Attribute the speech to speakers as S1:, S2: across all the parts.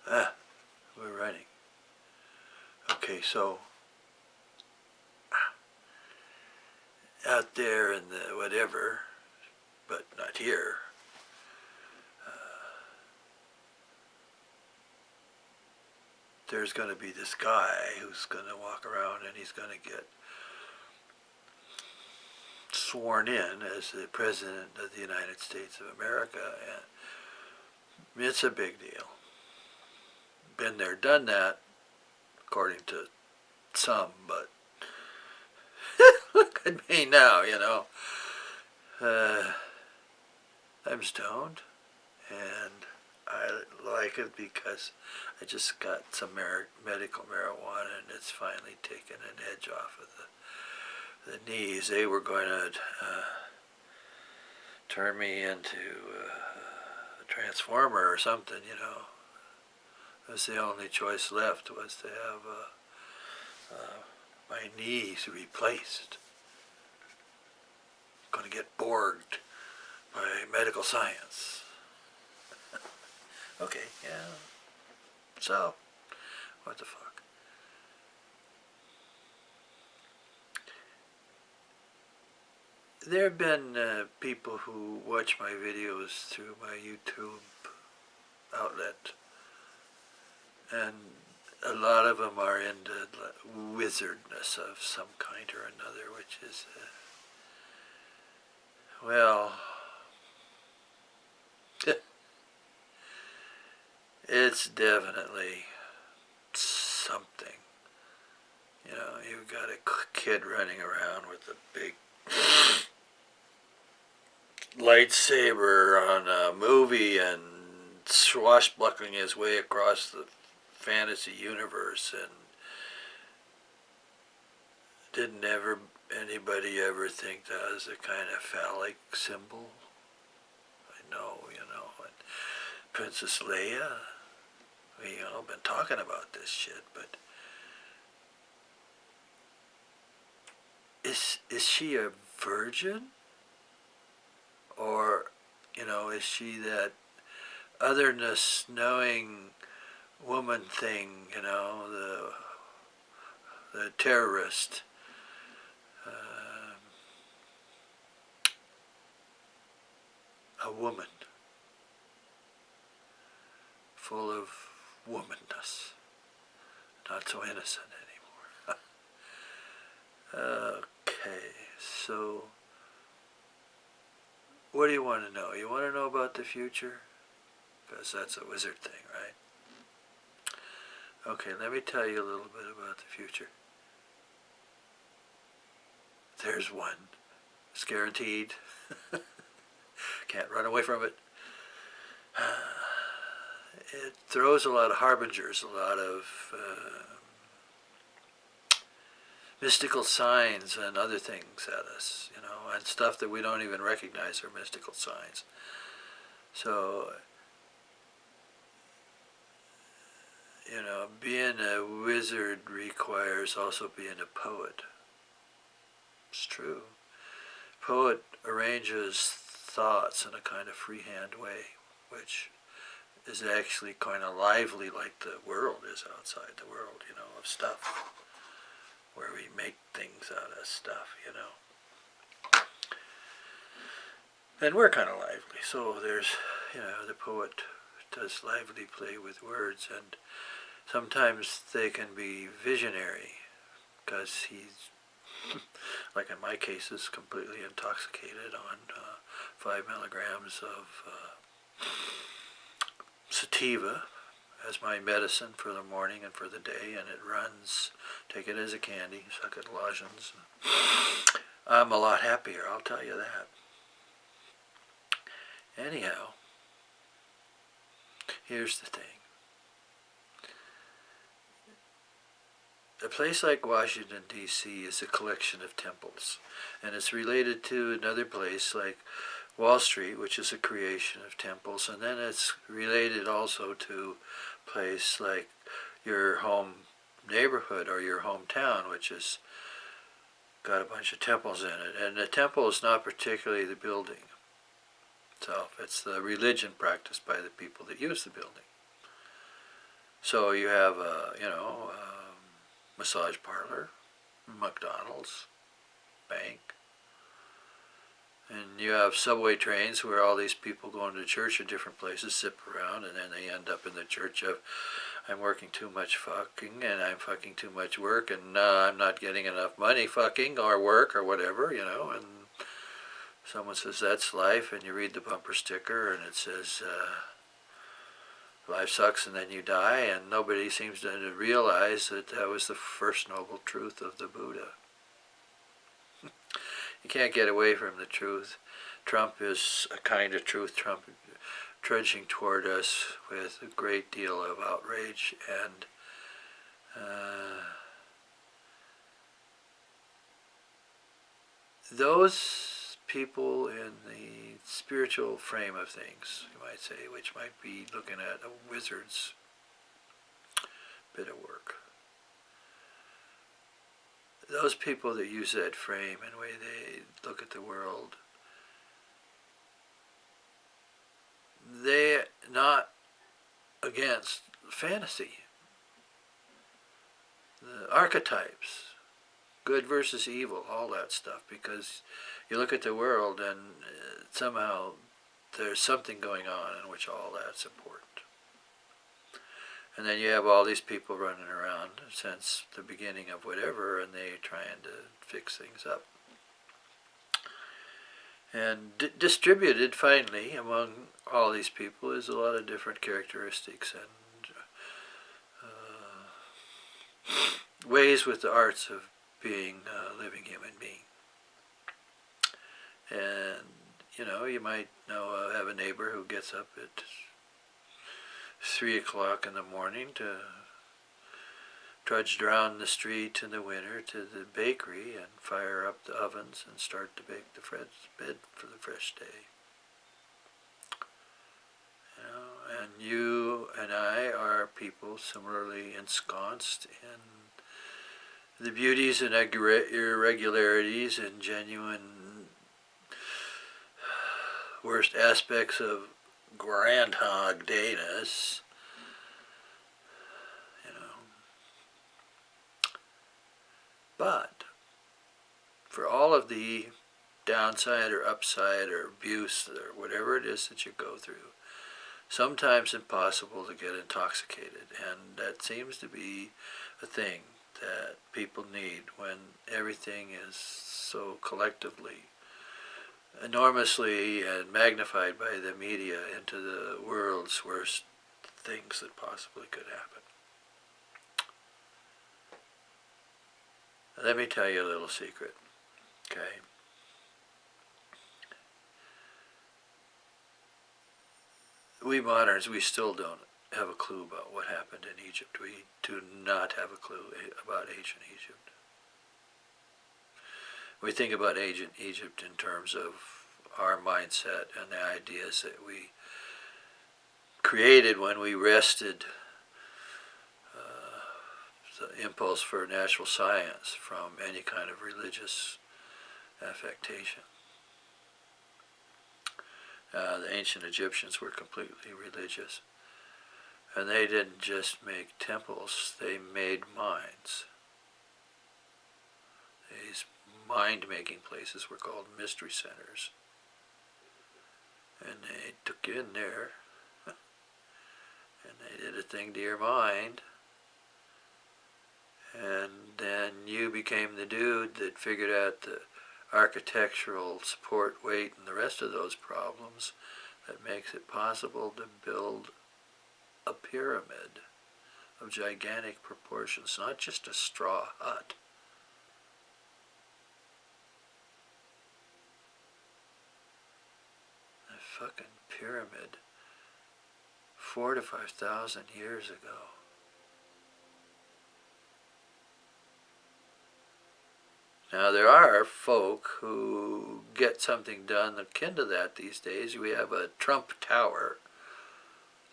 S1: We're running. Okay, so out there in the whatever, but not here, there's going to be this guy who's going to walk around and he's going to get sworn in as the President of the United States of America, and it's a big deal. Been there, done that, according to some, but look at me now, you know. I'm stoned, and I like it because I just got some medical marijuana, and it's finally taken an edge off of the knees. They were going to turn me into a transformer or something, you know. It was the only choice left was to have my knees replaced. I'm going to get borged by medical science. Okay, yeah. So, what the fuck? There have been people who watch my videos through my YouTube outlet, and a lot of them are into wizardness of some kind or another, which is, well, it's definitely something. You know, you've got a kid running around with a big lightsaber on a movie and swashbuckling his way across the fantasy universe, and didn't anybody ever think that was a kind of phallic symbol? I know, you know, and Princess Leia, we, you know, been talking about this shit, but is she a virgin? Or, you know, is she that otherness knowing woman thing, you know, the terrorist, a woman full of womanness, not so innocent anymore. Okay, so what do you want to know? You want to know about the future? Because that's a wizard thing, right? Okay, let me tell you a little bit about the future. There's one. It's guaranteed. Can't run away from it. It throws a lot of harbingers, a lot of mystical signs and other things at us, you know, and stuff that we don't even recognize are mystical signs. So, you know, being a wizard requires also being a poet. It's true. Poet arranges thoughts in a kind of freehand way, which is actually kind of lively, like the world is outside the world, you know, of stuff, where we make things out of stuff, you know. And we're kind of lively, so there's, you know, the poet does lively play with words, and sometimes they can be visionary, because he's, like in my case, is completely intoxicated on 5 milligrams of sativa as my medicine for the morning and for the day, and it runs. Take it as a candy, suck it lozenges. I'm a lot happier, I'll tell you that. Anyhow, here's the thing. A place like Washington, D.C. is a collection of temples, and it's related to another place like Wall Street, which is a creation of temples, and then it's related also to a place like your home neighborhood or your hometown, which has got a bunch of temples in it. And the temple is not particularly the building itself, it's the religion practiced by the people that use the building. So you have a, massage parlor, McDonald's, bank, and you have subway trains where all these people going to church in different places sip around, and then they end up in the church of, I'm working too much fucking, and I'm fucking too much work, and I'm not getting enough money fucking or work or whatever, and someone says that's life, and you read the bumper sticker, and it says, life sucks and then you die, and nobody seems to realize that that was the first noble truth of the Buddha. You can't get away from the truth. Trump is a kind of truth. Trump trudging toward us with a great deal of outrage, and those people in the spiritual frame of things, you might say, which might be looking at a wizard's bit of work. Those people that use that frame and the way they look at the world, they're not against fantasy. The archetypes, good versus evil, all that stuff, because you look at the world and somehow there's something going on in which all that's important. And then you have all these people running around since the beginning of whatever, and they're trying to fix things up. And distributed, finally, among all these people is a lot of different characteristics and ways with the arts of being a living human being. And, you might have a neighbor who gets up at 3 o'clock in the morning to trudge down the street in the winter to the bakery and fire up the ovens and start to bake the bread for the fresh day. And you and I are people similarly ensconced in the beauties and irregularities and genuine worst aspects of Groundhog Dayness, But for all of the downside or upside or abuse or whatever it is that you go through, sometimes impossible to get intoxicated, and that seems to be a thing that people need when everything is so collectively enormously and magnified by the media into the world's worst things that possibly could happen. Let me tell you a little secret, okay? We moderns, we still don't have a clue about what happened in Egypt. We do not have a clue about ancient Egypt. We think about ancient Egypt in terms of our mindset and the ideas that we created when we wrested the impulse for natural science from any kind of religious affectation. The ancient Egyptians were completely religious. And they didn't just make temples, they made minds. These mind-making places were called mystery centers. And they took you in there, and they did a thing to your mind, and then you became the dude that figured out the architectural support, weight, and the rest of those problems that makes it possible to build a pyramid of gigantic proportions, not just a straw hut. A fucking pyramid 4,000 to 5,000 years ago. Now there are folk who get something done akin to that these days. We have a Trump Tower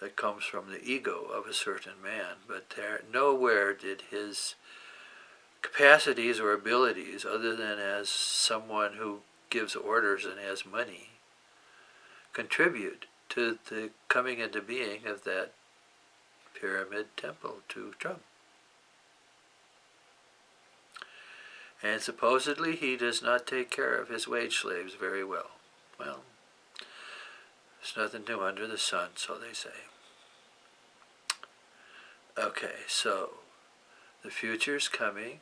S1: that comes from the ego of a certain man, but nowhere did his capacities or abilities, other than as someone who gives orders and has money, contribute to the coming into being of that pyramid temple to Trump. And supposedly he does not take care of his wage slaves very well. Well, there's nothing new under the sun, so they say. Okay, so the future's coming.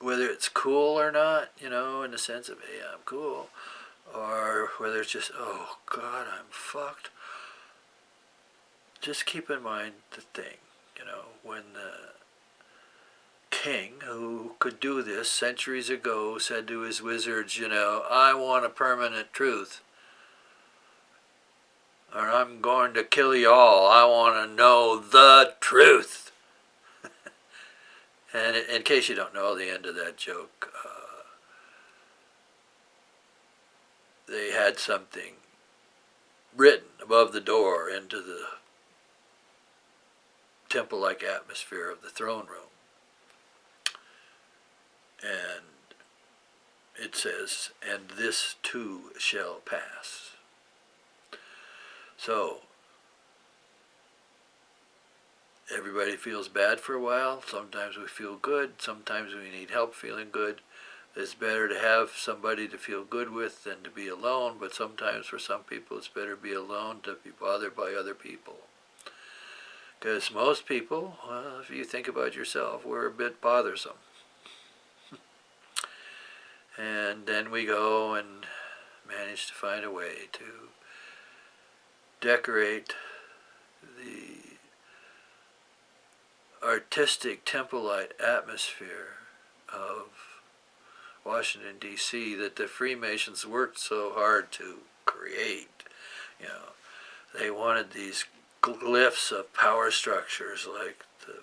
S1: Whether it's cool or not, in the sense of, hey, I'm cool, or whether it's just, oh, God, I'm fucked. Just keep in mind the thing, when the king, who could do this centuries ago, said to his wizards, I want a permanent truth, or I'm going to kill you all. I want to know the truth. And in case you don't know the end of that joke, they had something written above the door into the temple-like atmosphere of the throne room. And it says, and this too shall pass. So, everybody feels bad for a while. Sometimes we feel good. Sometimes we need help feeling good. It's better to have somebody to feel good with than to be alone, but sometimes for some people it's better to be alone than to be bothered by other people. Because most people, well, if you think about yourself, we're a bit bothersome. And then we go and manage to find a way to decorate the artistic temple-like atmosphere of Washington, D.C. that the Freemasons worked so hard to create. They wanted these glyphs of power structures like the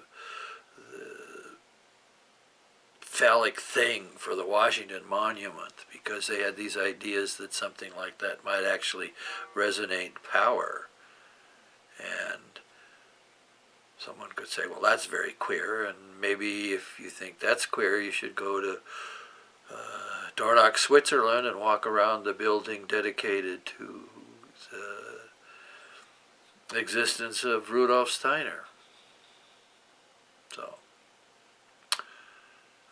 S1: phallic thing for the Washington Monument, because they had these ideas that something like that might actually resonate power. And someone could say, well, that's very queer, and maybe if you think that's queer, you should go to Dornach, Switzerland, and walk around the building dedicated to the existence of Rudolf Steiner. So,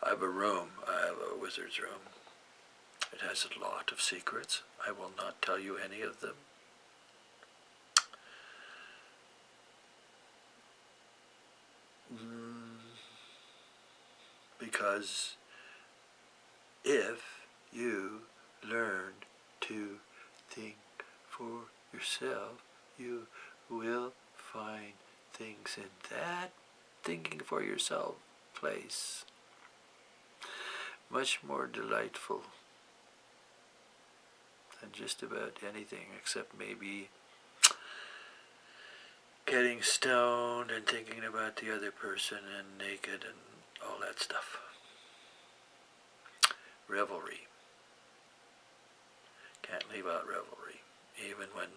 S1: I have a wizard's room. It has a lot of secrets. I will not tell you any of them. Because if you learn to think for yourself, you will find things in that thinking for yourself place much more delightful than just about anything, except maybe getting stoned and thinking about the other person and naked and all that stuff. Revelry. Can't leave out revelry, even when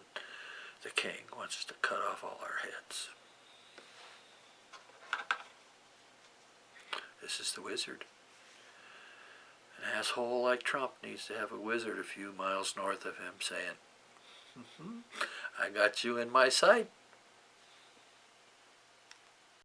S1: the king wants to cut off all our heads. This is the wizard. An asshole like Trump needs to have a wizard a few miles north of him saying, I got you in my sight.